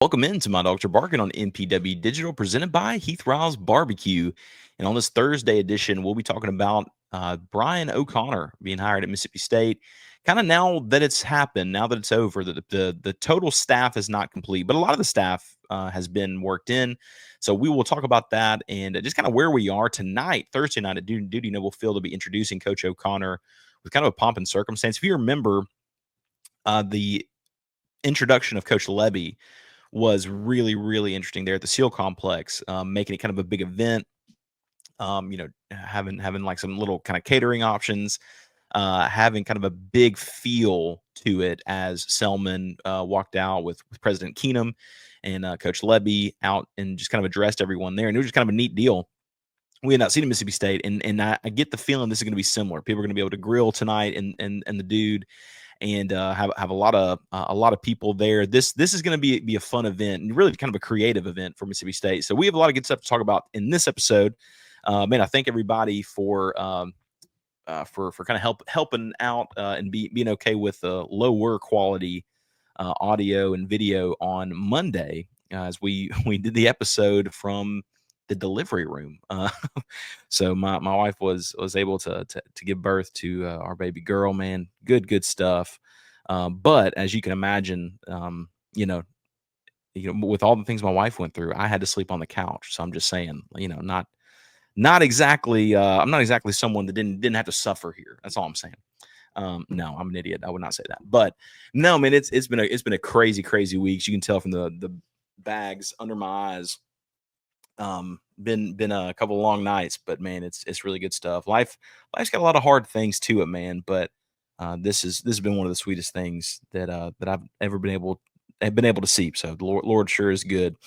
Welcome into My Dogs Are Barking on MPW Digital, presented by Heath Riles Barbecue. And on this Thursday edition, we'll be talking about Brian O'Connor being hired at Mississippi State. Kind of now that it's happened, now that it's over, the total staff is not complete, but a lot of the staff has been worked in. So we will talk about that and just kind of where we are tonight, Thursday night at Duty Noble Field, to be introducing Coach O'Connor with kind of a pomp and circumstance. If you remember, the introduction of Coach Levy was really, really interesting there at the Seal Complex, making it kind of a big event. Having like some little kind of catering options, having kind of a big feel to it as Selman walked out with President Keenum and Coach Levy out and just kind of addressed everyone there. And it was just kind of a neat deal. We had not seen Mississippi State, and I get the feeling this is going to be similar. People are going to be able to grill tonight and the dude and have a lot of people there. This is going to be a fun event and really kind of a creative event for Mississippi State. So we have a lot of good stuff to talk about in this episode. Man, I thank everybody for kind of helping out and being okay with the lower quality audio and video on Monday as we did the episode from the delivery room. So my wife was able to give birth to our baby girl. Man, good stuff. But as you can imagine, with all the things my wife went through, I had to sleep on the couch. So I'm just saying, not exactly. I'm not exactly someone that didn't have to suffer here. That's all I'm saying. No, I'm an idiot. I would not say that. But no, man, it's been a crazy week. You can tell from the bags under my eyes. Been a couple of long nights, but man, it's really good stuff. Life's got a lot of hard things to it, man. But this has been one of the sweetest things that I've ever been able to see. So the Lord sure is good.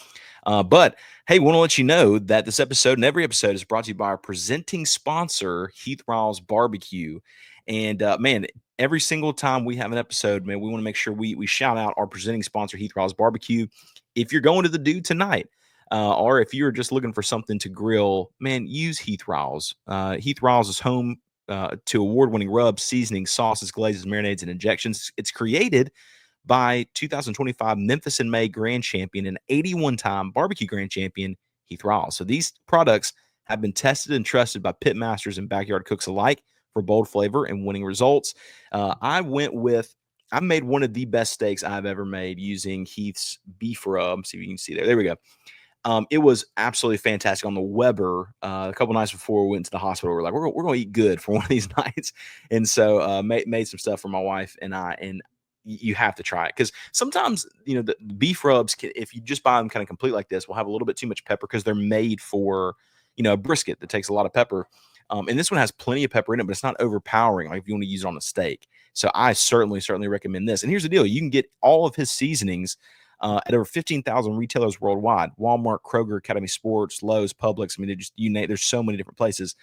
But hey, want to let you know that this episode and every episode is brought to you by our presenting sponsor, Heath Riles Barbecue. And man, every single time we have an episode, man, we want to make sure we shout out our presenting sponsor, Heath Riles Barbecue. If you're going to the dude tonight, or if you're just looking for something to grill, man, use Heath Riles. Heath Riles is home to award-winning rubs, seasonings, sauces, glazes, marinades, and injections. It's created by 2025 Memphis in May Grand Champion and 81-time barbecue Grand Champion Heath Riles. So these products have been tested and trusted by pit masters and backyard cooks alike for bold flavor and winning results. I made one of the best steaks I've ever made using Heath's beef rub. See if you can see there. There we go. It was absolutely fantastic on the Weber. A couple nights before we went to the hospital, we're like, we're going to eat good for one of these nights. And so made some stuff for my wife and I, and you have to try it. Because sometimes, the beef rubs, if you just buy them kind of complete like this, will have a little bit too much pepper because they're made for, a brisket that takes a lot of pepper. And this one has plenty of pepper in it, but it's not overpowering like if you want to use it on a steak. So I certainly recommend this. And here's the deal. You can get all of his seasonings at over 15,000 retailers worldwide: Walmart, Kroger, Academy Sports, Lowe's, Publix. I mean, there's so many different places.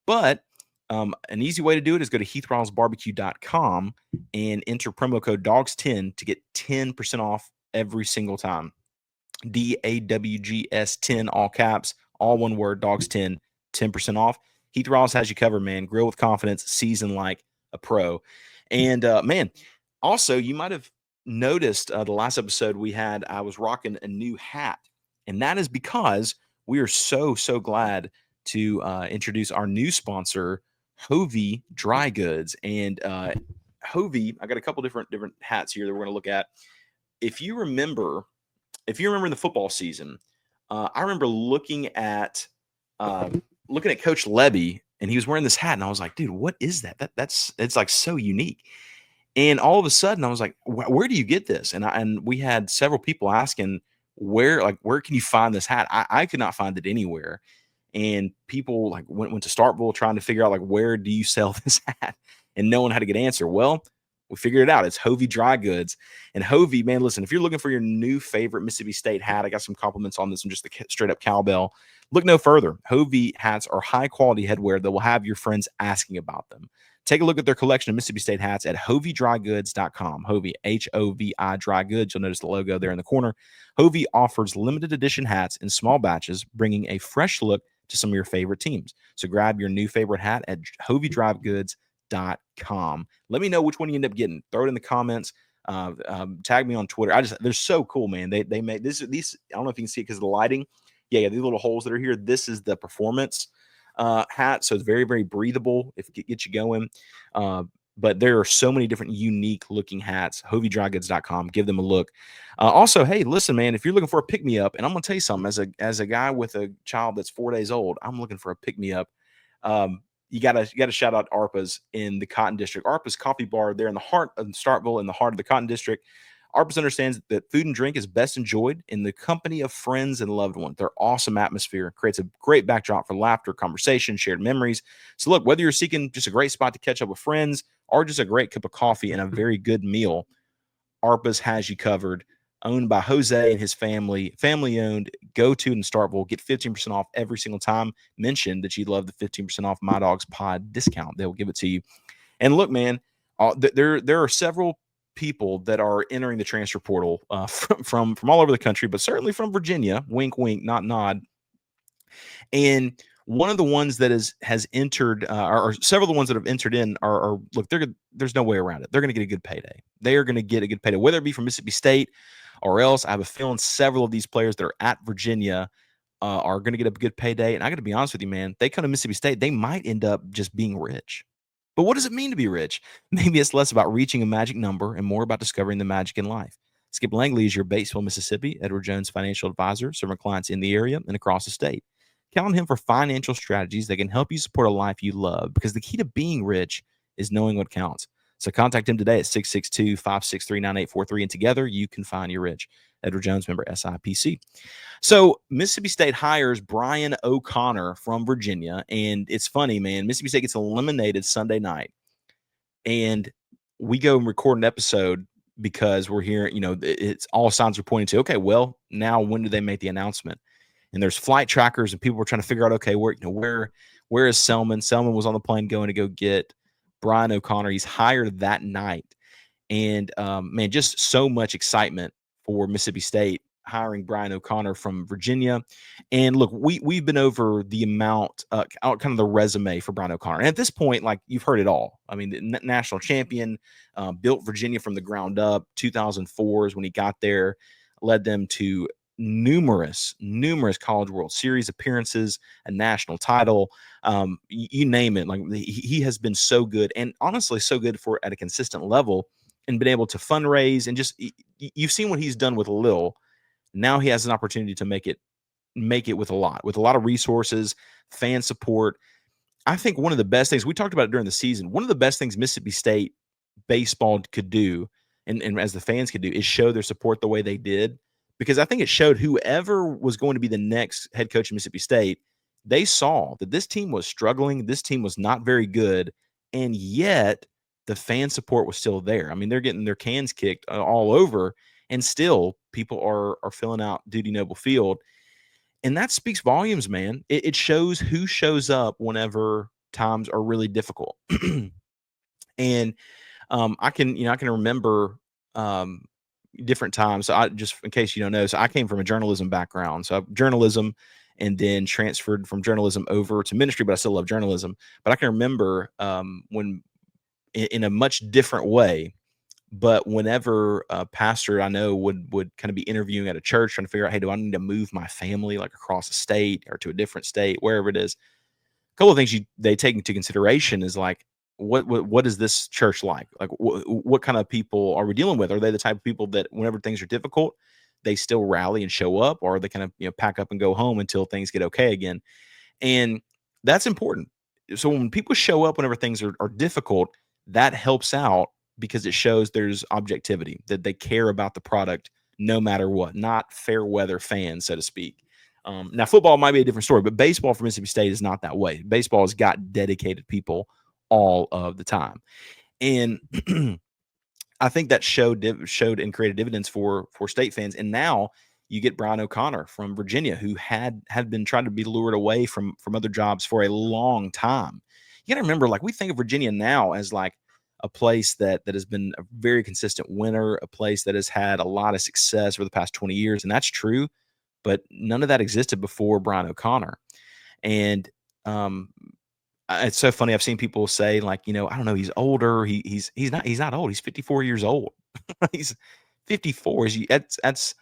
But an easy way to do it is go to heathrilesbarbecue.com and enter promo code DOGS10 to get 10% off every single time. DAWGS 10, all caps, all one word, DOGS10, 10% off. Heath Riles has you covered, man. Grill with confidence, season like a pro. And man, also, you might have noticed the last episode we had, I was rocking a new hat. And that is because we are so glad to introduce our new sponsor, Hovey Dry Goods. And Hovey, I got a couple different hats here that we're going to look at. If you remember in the football season, I remember looking at Coach Levy, and he was wearing this hat, and I was like, dude, what is that? It's like so unique. And all of a sudden, I was like, where do you get this? And we had several people asking, where can you find this hat? I could not find it anywhere. And people like went to Starkville trying to figure out like, where do you sell this hat? And no one had a good answer. Well, we figured it out. It's Hovey Dry Goods. And Hovey, man, listen, if you're looking for your new favorite Mississippi State hat, I got some compliments on this and just the straight up cowbell. Look no further. Hovey hats are high quality headwear that will have your friends asking about them. Take a look at their collection of Mississippi State hats at hoveydrygoods.com. Hovey, H-O-V-I Dry Goods. You'll notice the logo there in the corner. Hovey offers limited edition hats in small batches, bringing a fresh look to some of your favorite teams. So grab your new favorite hat at hoveydrygoods.com. Let me know which one you end up getting. Throw it in the comments. Tag me on Twitter. They're so cool, man. They make these. I don't know if you can see it because of the lighting. Yeah, these little holes that are here. This is the performance hat, so it's very, very breathable. If it gets you going. But there are so many different unique looking hats. HovieDryGoods.com. Give them a look. Also, hey, listen, man, if you're looking for a pick me up, and I'm gonna tell you something, as a guy with a child that's 4 days old, I'm looking for a pick me up. You gotta shout out Arpa's in the Cotton District. Arpa's Coffee Bar there in the heart of Starkville, in the heart of the Cotton District. Arpa's understands that food and drink is best enjoyed in the company of friends and loved ones. Their awesome atmosphere creates a great backdrop for laughter, conversation, shared memories. So look, whether you're seeking just a great spot to catch up with friends or just a great cup of coffee and a very good meal, Arpa's has you covered. Owned by Jose and his family owned. Go to in Starkville, get 15% off every single time. Mention that you love the 15% off MyDawgsPod discount. They'll give it to you. And look, man, there are several people that are entering the transfer portal from all over the country, but certainly from Virginia. Wink, wink, not nod. And one of the ones that has entered, or several of the ones that have entered in, are look. There's no way around it. They're going to get a good payday. They are going to get a good payday, whether it be from Mississippi State or else. I have a feeling several of these players that are at Virginia are going to get a good payday. And I got to be honest with you, man. They come to Mississippi State, they might end up just being rich. But what does it mean to be rich? Maybe it's less about reaching a magic number and more about discovering the magic in life. Skip Langley is your Batesville, Mississippi, Edward Jones financial advisor, serving clients in the area and across the state. Count on him for financial strategies that can help you support a life you love, because the key to being rich is knowing what counts. So contact him today at 662-563-9843, and together you can find your rich. Edward Jones, member SIPC. So Mississippi State hires Brian O'Connor from Virginia, and it's funny, man. Mississippi State gets eliminated Sunday night, and we go and record an episode because we're hearing, it's all signs are pointing to, okay, well, now when do they make the announcement? And there's flight trackers, and people were trying to figure out, okay, where is Selman? Selman was on the plane going to go get Brian O'Connor. He's hired that night. And man, just so much excitement for Mississippi State hiring Brian O'Connor from Virginia. And look, we've been over the amount, kind of the resume for Brian O'Connor. And at this point, like, you've heard it all. I mean, the national champion, built Virginia from the ground up. 2004 is when he got there, led them to numerous College World Series appearances, a national title, you name it. Like, he has been so good, and honestly so good for at a consistent level, and been able to fundraise, and just you've seen what he's done with Lil. Now he has an opportunity to make it with a lot of resources, fan support. I think one of the best things, we talked about it during the season, one of the best things Mississippi State baseball could do, and as the fans could do, is show their support the way they did. Because I think it showed whoever was going to be the next head coach of Mississippi State, they saw that this team was struggling. This team was not very good. And yet the fan support was still there. I mean, they're getting their cans kicked all over, and still people are filling out Duty Noble Field. And that speaks volumes, man. It shows who shows up whenever times are really difficult. And I can remember different times. So just in case you don't know, so I came from a journalism background. So journalism, and then transferred from journalism over to ministry, but I still love journalism. But I can remember when in a much different way. But whenever a pastor I know would kind of be interviewing at a church, trying to figure out, hey, do I need to move my family like across the state or to a different state, wherever it is? A couple of things they take into consideration is like, what is this church like? Like, what kind of people are we dealing with? Are they the type of people that whenever things are difficult, they still rally and show up, or are they kind of pack up and go home until things get okay again? And that's important. So when people show up whenever things are difficult, that helps out, because it shows there's objectivity, that they care about the product no matter what, not fair weather fans, so to speak. Now, football might be a different story, but baseball for Mississippi State is not that way. Baseball has got dedicated people all of the time. And I think that showed and created dividends for state fans. And now you get Brian O'Connor from Virginia, who had been trying to be lured away from other jobs for a long time. You got to remember, like, we think of Virginia now as like a place that has been a very consistent winner, a place that has had a lot of success over the past 20 years. And that's true, but none of that existed before Brian O'Connor. And it's so funny. I've seen people say, like, I don't know, he's older. He's not old. He's 54 years old. He's 54. That's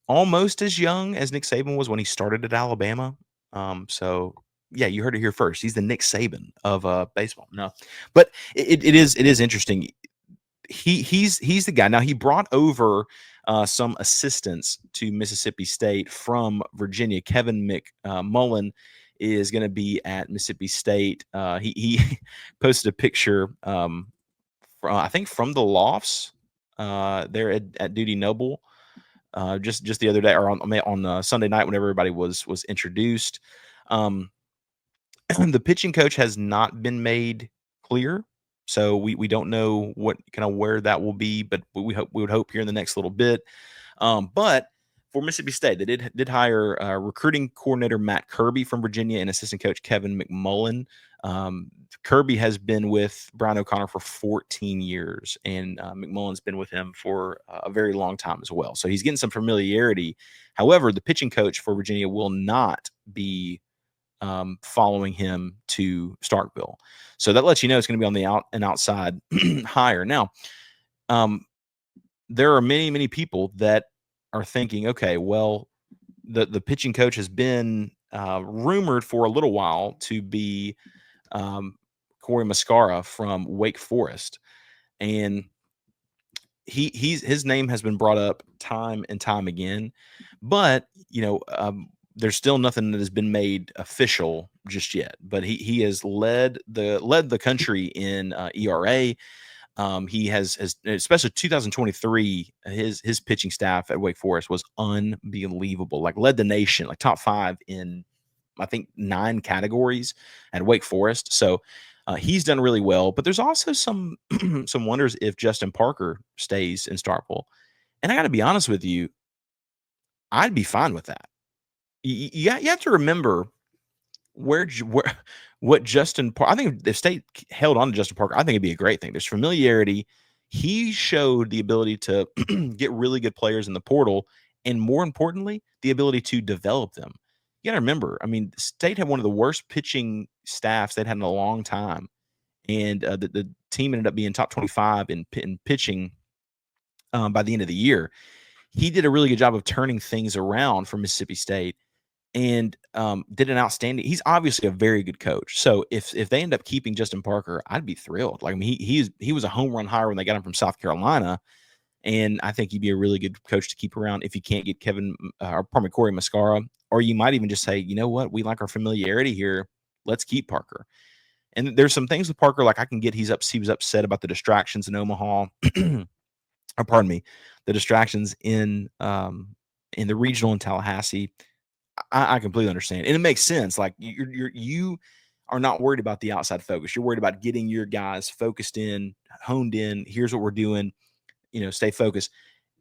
almost as young as Nick Saban was when he started at Alabama. So yeah, you heard it here first. He's the Nick Saban of baseball. No, but it is interesting. He's the guy. Now he brought over some assistants to Mississippi State from Virginia. Kevin McMullen is going to be at Mississippi State. He posted a picture, I think from the lofts there at Duty Noble, just the other day, or on Sunday night when everybody was introduced. Um, the pitching coach has not been made clear, so we don't know what kind of where that will be, but we would hope here in the next little bit. But for Mississippi State, they did hire recruiting coordinator Matt Kirby from Virginia and assistant coach Kevin McMullen. Kirby has been with Brian O'Connor for 14 years, and McMullen's been with him for a very long time as well. So he's getting some familiarity. However, the pitching coach for Virginia will not be following him to Starkville. So that lets you know it's going to be on the outside hire. Now, there are many people that are thinking, okay, well, the pitching coach has been rumored for a little while to be Corey Mascara from Wake Forest, and his name has been brought up time and time again, but there's still nothing that has been made official just yet. But he has led the country in ERA. He has especially 2023. His pitching staff at Wake Forest was unbelievable. Like led the nation, like top 5 in I think 9 categories at Wake Forest. So he's done really well. But there's also some some wonders if Justin Parker stays in Starkville. And I got to be honest with you, I'd be fine with that. You have to remember where what Justin Parker. I think if State held on to Justin Parker, I think it'd be a great thing. There's familiarity. He showed the ability to get really good players in the portal, and more importantly, the ability to develop them. You got to remember, I mean, State had one of the worst pitching staffs they'd had in a long time, and the team ended up being top 25 in pitching by the end of the year. He did a really good job of turning things around for Mississippi State, and did an outstanding. He's obviously a very good coach. So if they end up keeping Justin Parker, I'd be thrilled. Like I mean, he was a home run hire when they got him from South Carolina, and I think he'd be a really good coach to keep around if you can't get Corey Mascara, or you might even just say, you know what, we like our familiarity here. Let's keep Parker. And there's some things with Parker, like I can get he was upset about the distractions in Omaha, or pardon me, the distractions in the regional in Tallahassee. I completely understand, and it makes sense. Like you are not worried about the outside focus. You're worried about getting your guys focused in, honed in. Here's what we're doing. Stay focused.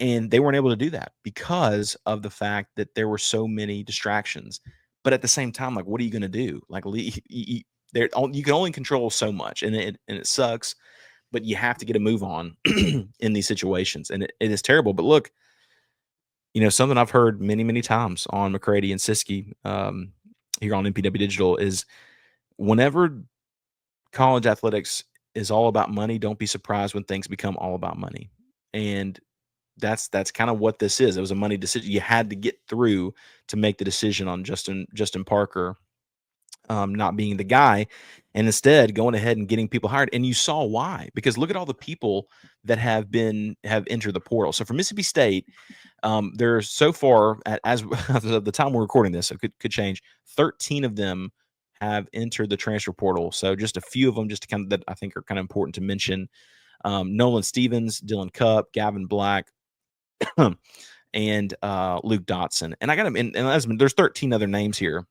And they weren't able to do that because of the fact that there were so many distractions. But at the same time, like, what are you going to do? Like, you can only control so much, and it sucks. But you have to get a move on in these situations, and it is terrible. But look, something I've heard many times on McCready and Siskey here on MPW Digital is whenever college athletics is all about money, don't be surprised when things become all about money. And that's kind of what this is. It was a money decision. You had to get through to make the decision on Justin Parker not being the guy, and instead going ahead and getting people hired. And you saw why, because look at all the people that have entered the portal. So for Mississippi State, there's so far as of the time we're recording this, so it could change. 13 of them have entered the transfer portal. So just a few of them, just to kind of that I think are kind of important to mention. Nolan Stevens, Dylan Cupp, Gavin Black, and Luke Dotson. And I got him. And there's 13 other names here.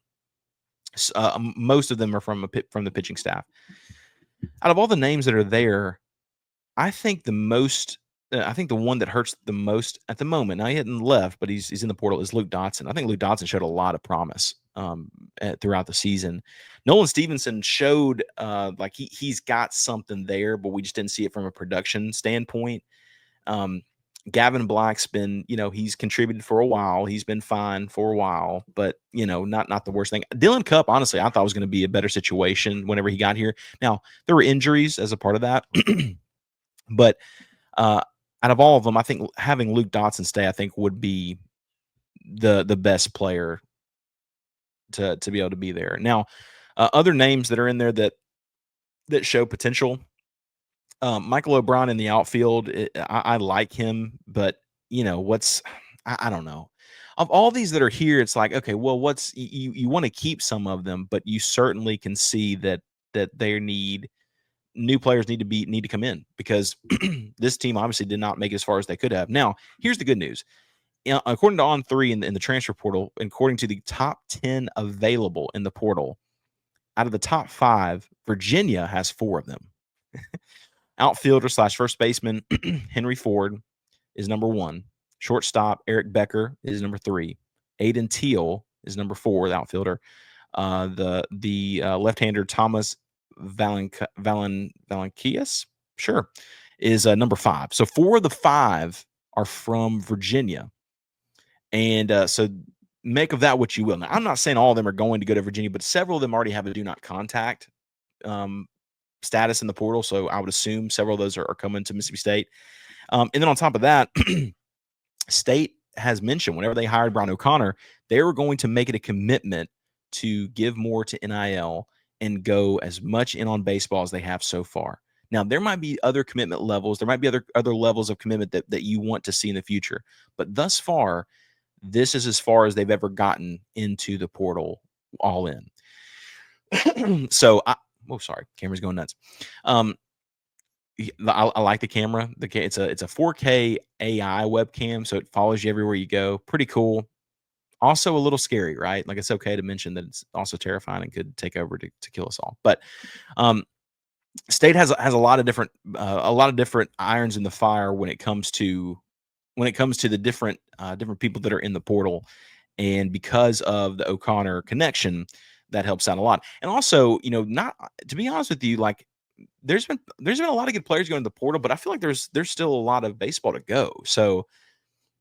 Most of them are from the pitching staff. Out of all the names that are there, I think the one that hurts the most at the moment. Now he hadn't left, but he's in the portal. Is Luke Dotson. I think Luke Dotson showed a lot of promise throughout the season. Nolan Stevenson showed like he's got something there, but we just didn't see it from a production standpoint. Gavin Black's been, he's contributed for a while. He's been fine for a while, but not the worst thing. Dylan Cupp, honestly, I thought was going to be a better situation whenever he got here. Now there were injuries as a part of that, but I out of all of them, I think having Luke Dotson stay, I think would be the best player to be able to be there. Now, other names that are in there that show potential. Michael O'Brien in the outfield, I like him, but I don't know. Of all these that are here, it's like, okay, well, what's you want to keep some of them, but you certainly can see that they need new players need to come in because this team obviously did not make it as far as they could have. Now, here's the good news. According to On3 in the transfer portal, according to the top 10 available in the portal, out of the top 5, Virginia has 4 of them. Outfielder / first baseman Henry Ford is number 1. Shortstop Eric Becker is number 3. Aiden Teal is number 4, the outfielder. The left-hander Thomas Valenkias, sure, is number 5. So 4 of the 5 are from Virginia. And so make of that what you will. Now, I'm not saying all of them are going to go to Virginia, but several of them already have a do not contact status in the portal. So I would assume several of those are coming to Mississippi State. And then on top of that, State has mentioned whenever they hired Brian O'Connor, they were going to make it a commitment to give more to NIL and go as much in on baseball as they have so far. Now, there might be other commitment levels. There might be other levels of commitment that you want to see in the future. But thus far, this is as far as they've ever gotten into the portal all in. So, sorry, camera's going nuts. I like the camera. It's a 4K AI webcam, so it follows you everywhere you go. Pretty cool. Also a little scary, right? Like, it's okay to mention that it's also terrifying and could take over to kill us all. But State has a lot of different irons in the fire when it comes to the different people that are in the portal, and because of the O'Connor connection, that helps out a lot. And also, not to be honest with you, like there's been a lot of good players going to the portal, but I feel like there's still a lot of baseball to go. So,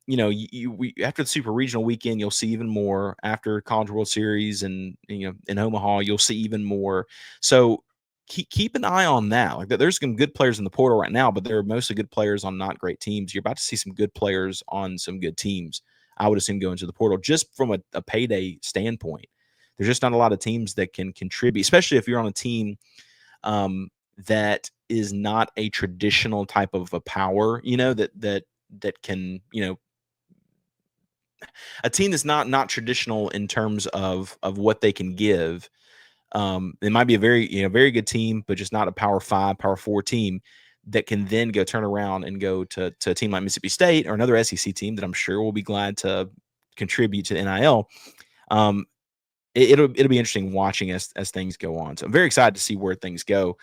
after the Super Regional weekend, you'll see even more. After College World Series and in Omaha, you'll see even more. So keep an eye on that. Like, there's some good players in the portal right now, but there are mostly good players on not great teams. You're about to see some good players on some good teams, I would assume, go into the portal just from a payday standpoint. There's just not a lot of teams that can contribute, especially if you're on a team that is not a traditional type of a power, that can, a team that's not traditional in terms of what they can give. It might be a very good team, but just not a Power 5, Power 4 team that can then go turn around and go to a team like Mississippi State or another SEC team that I'm sure will be glad to contribute to the NIL. It'll be interesting watching as things go on. So I'm very excited to see where things go.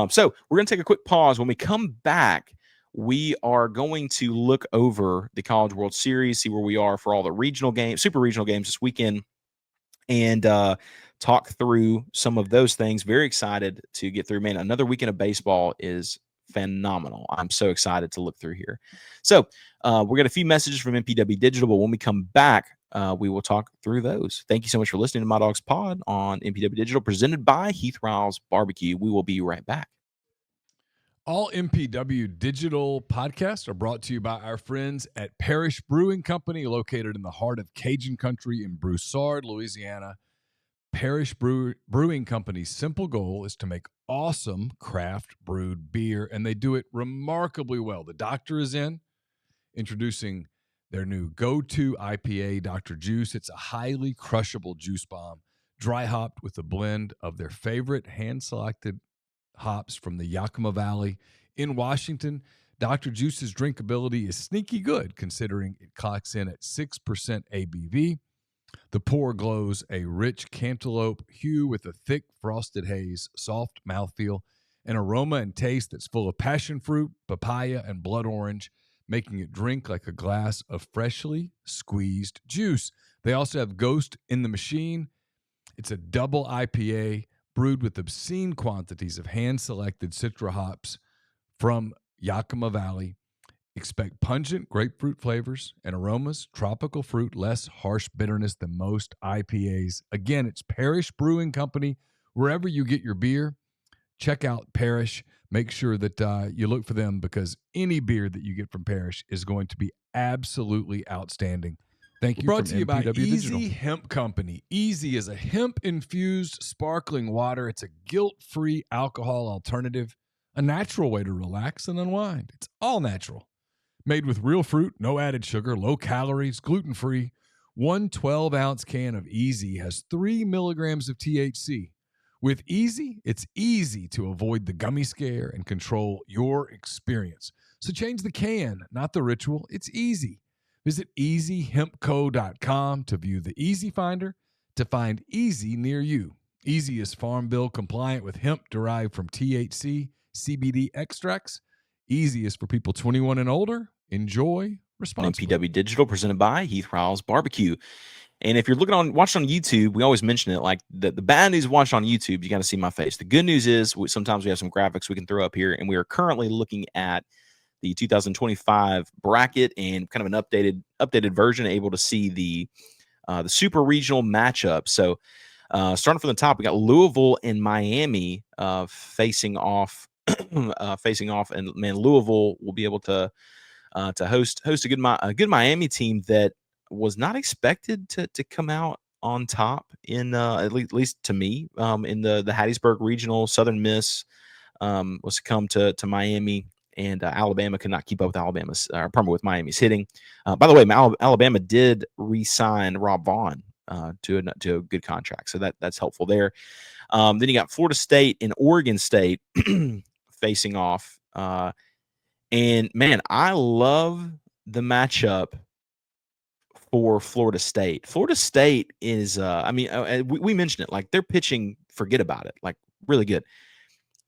So we're going to take a quick pause. When we come back, we are going to look over the College World Series, see where we are for all the regional games, super regional games this weekend, and talk through some of those things. Very excited to get through. Man, another weekend of baseball is phenomenal. I'm so excited to look through here. So we got a few messages from MPW Digital, but when we come back, we will talk through those. Thank you so much for listening to My Dogs Pod on MPW Digital, presented by Heath Riles Barbecue. We will be right back. All MPW Digital podcasts are brought to you by our friends at Parish Brewing Company, located in the heart of Cajun country in Broussard, Louisiana. Parish Brewing Company's simple goal is to make awesome craft brewed beer, and they do it remarkably well. The doctor is introducing their new go-to IPA, Dr. Juice. It's a highly crushable juice bomb, dry hopped with a blend of their favorite hand-selected hops from the Yakima Valley in Washington. Dr. Juice's drinkability is sneaky good, considering it clocks in at 6% ABV. The pour glows a rich cantaloupe hue with a thick frosted haze, soft mouthfeel, an aroma and taste that's full of passion fruit, papaya, and blood orange, making it drink like a glass of freshly squeezed juice. They also have Ghost in the Machine. It's a double IPA brewed with obscene quantities of hand-selected Citra hops from Yakima Valley. Expect pungent grapefruit flavors and aromas, tropical fruit, less harsh bitterness than most IPAs. Again, it's Parish Brewing Company. Wherever you get your beer, check out Parish. make sure that you look for them, because any beer that you get from Parrish is going to be absolutely outstanding. Thank you. Brought to you by Easy Hemp Company. Easy is a hemp-infused sparkling water. It's a guilt-free alcohol alternative, a natural way to relax and unwind. It's all natural. Made with real fruit, no added sugar, low calories, gluten-free. One 12-ounce can of Easy has 3 milligrams of THC. With Easy, it's easy to avoid the gummy scare and control your experience. So change the can, not the ritual. It's easy. Visit easyhempco.com to view the Easy Finder to find Easy near you. Easy is Farm Bill compliant with hemp derived from THC, CBD extracts. Easy is for people 21 and older. Enjoy responsibly. MPW Digital, presented by Heath Riles Barbecue. And if you're watching on YouTube, we always mention it. Like the bad news, watch on YouTube, you got to see my face. The good news is sometimes we have some graphics we can throw up here, and we are currently looking at the 2025 bracket and kind of an updated version, able to see the super regional matchup. So starting from the top, we got Louisville and Miami facing off, and man, Louisville will be able to host a good Miami team that was not expected to come out on top in at least to me in the Hattiesburg Regional. Southern Miss was succumb to Miami, and Alabama could not keep up with with Miami's hitting. By the way, Alabama did re-sign Rob Vaughn to a good contract, so that's helpful there. Then you got Florida State and Oregon State facing off. And man, I love the matchup for Florida State. Florida State is, we mentioned it, like their pitching, forget about it, like really good.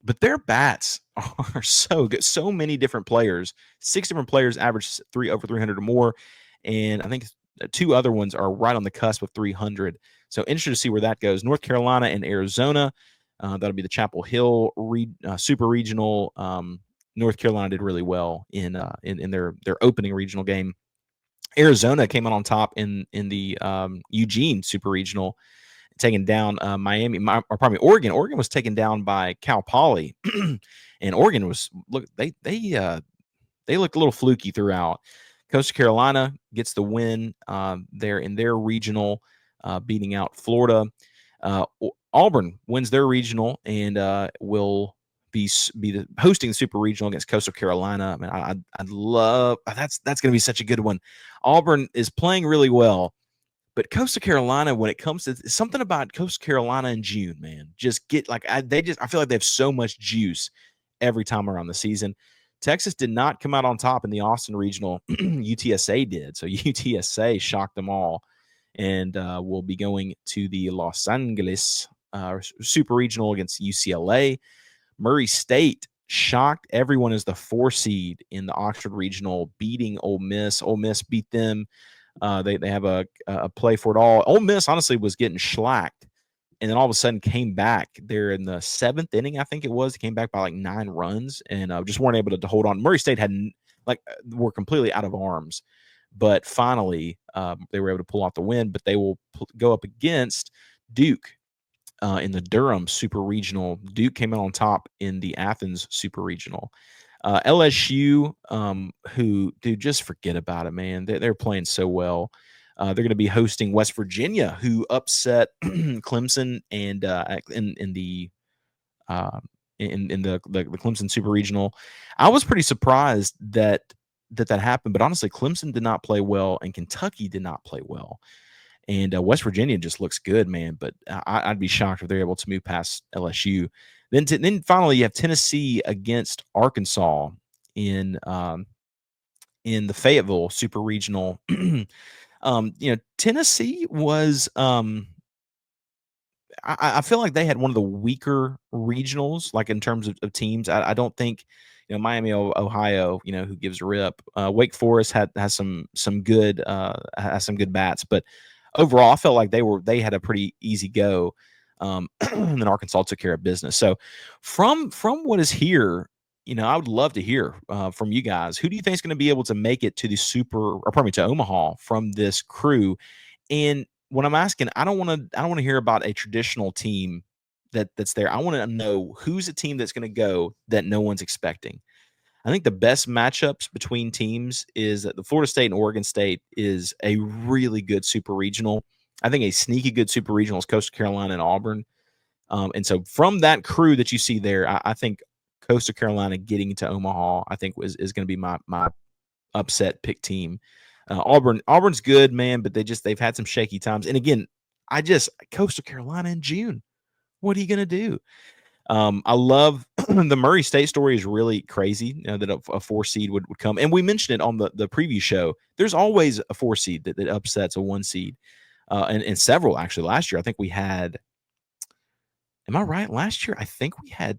But their bats are so good. So many different players, 6 different players average over 300 or more. And I think 2 other ones are right on the cusp of 300. So interested to see where that goes. North Carolina and Arizona, that'll be the Chapel Hill Super Regional. North Carolina did really well in their opening regional game. Arizona came out on top in the Eugene Super Regional, taking down Oregon. Oregon was taken down by Cal Poly, and Oregon they looked a little fluky throughout. Coastal Carolina gets the win there in their regional, beating out Florida. Auburn wins their regional and will be hosting the Super Regional against Coastal Carolina. I mean, I'd love that's going to be such a good one. Auburn is playing really well, but Coastal Carolina, when it comes to something about Coastal Carolina in June, man, just get like I feel like they have so much juice every time around the season. Texas did not come out on top in the Austin Regional. UTSA did, so UTSA shocked them all, and will be going to the Los Angeles Super Regional against UCLA. Murray State shocked everyone as the 4 seed in the Oxford Regional, beating Ole Miss. Ole Miss beat them. They have a play for it all. Ole Miss honestly was getting shellacked, and then all of a sudden came back. They're in the 7th inning, I think it was. They came back by like 9 runs and just weren't able to hold on. Murray State were completely out of arms, but finally they were able to pull off the win. But they will go up against Duke in the Durham Super Regional. Duke came out on top in the Athens Super Regional. LSU, just forget about it, man. They're playing so well. They're going to be hosting West Virginia, who upset Clemson, and in the Clemson Super Regional. I was pretty surprised that happened, but honestly, Clemson did not play well, and Kentucky did not play well. And West Virginia just looks good, man. But I'd be shocked if they're able to move past LSU. Then finally, you have Tennessee against Arkansas in the Fayetteville Super Regional. Tennessee was. I feel like they had one of the weaker regionals, like in terms of teams. I don't think Miami, Ohio, who gives a rip. Wake Forest has some good bats, but overall, I felt like they had a pretty easy go, and then Arkansas took care of business. So, from what is here, I would love to hear from you guys. Who do you think is going to be able to make it to to Omaha from this crew? And when I'm asking, I don't want to hear about a traditional team that's there. I want to know who's a team that's going to go that no one's expecting. I think the best matchups between teams is that the Florida State and Oregon State is a really good super regional. I think a sneaky good super regional is Coastal Carolina and Auburn. And so from that crew that you see there, I think Coastal Carolina getting to Omaha, I think is going to be my upset pick team. Auburn's good, man, but they've had some shaky times. And again, Coastal Carolina in June. What are you going to do? I love the Murray State story is really crazy, that a 4 seed would come. And we mentioned it on the preview show. There's always a 4 seed that upsets a 1 seed. And several, actually. Last year, I think we had – am I right? Last year, I think I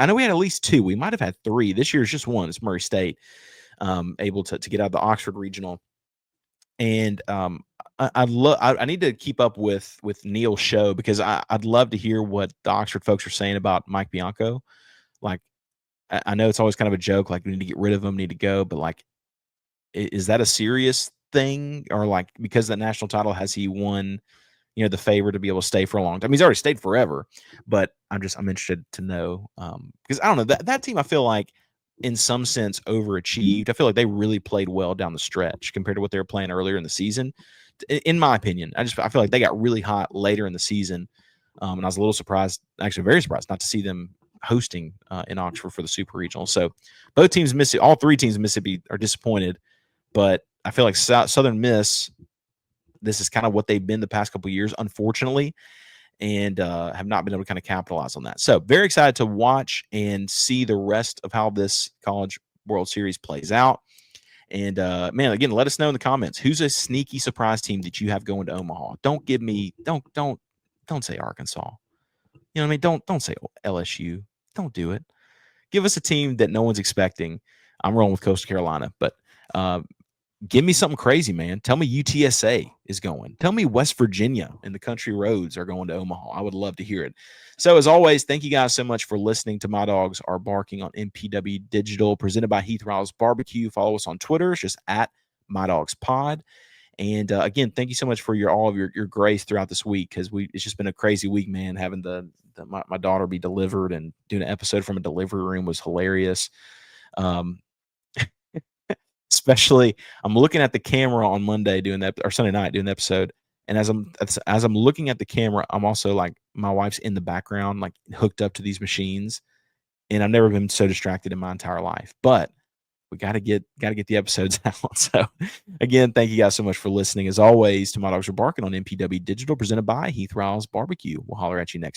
know we had at least 2. We might have had 3. This year is just 1. It's Murray State, able to get out of the Oxford Regional. And I need to keep up with Neil's show because I'd love to hear what the Oxford folks are saying about Mike Bianco. Like, I know it's always kind of a joke, like we need to get rid of him, need to go, but like, is that a serious thing? Or like, because of the national title, has he won, the favor to be able to stay for a long time? He's already stayed forever, but I'm interested to know, because I don't know, that team, I feel like in some sense overachieved. I feel like they really played well down the stretch compared to what they were playing earlier in the season. In my opinion, I feel like they got really hot later in the season. And I was a little surprised, actually very surprised, not to see them hosting in Oxford for the Super Regional. So both teams, all 3 teams in Mississippi are disappointed, but I feel like Southern Miss, this is kind of what they've been the past couple of years, unfortunately, and have not been able to kind of capitalize on that. So very excited to watch and see the rest of how this College World Series plays out. And man, again, let us know in the comments, who's a sneaky surprise team that you have going to Omaha? Don't say Arkansas. You know what I mean? Don't say LSU. Don't do it. Give us a team that no one's expecting. I'm rolling with Coastal Carolina, but give me something crazy, man. Tell me UTSA is going. Tell me West Virginia and the Country Roads are going to Omaha. I would love to hear it. So as always, thank you guys so much for listening to My Dogs Are Barking on MPW Digital, presented by Heath Riles Barbecue. Follow us on Twitter. It's just at MyDawgsPod. And again, thank you so much for all of your grace throughout this week, because it's just been a crazy week, man. Having my daughter be delivered and doing an episode from a delivery room was hilarious. Especially, I'm looking at the camera on Monday doing that, or Sunday night doing the episode, and as I'm looking at the camera, I'm also like, my wife's in the background, like hooked up to these machines, and I've never been so distracted in my entire life. But we got to get the episodes out. So again, thank you guys so much for listening. As always, to My Dogs Are Barking on MPW Digital, presented by Heath Riles Barbecue. We'll holler at you next time.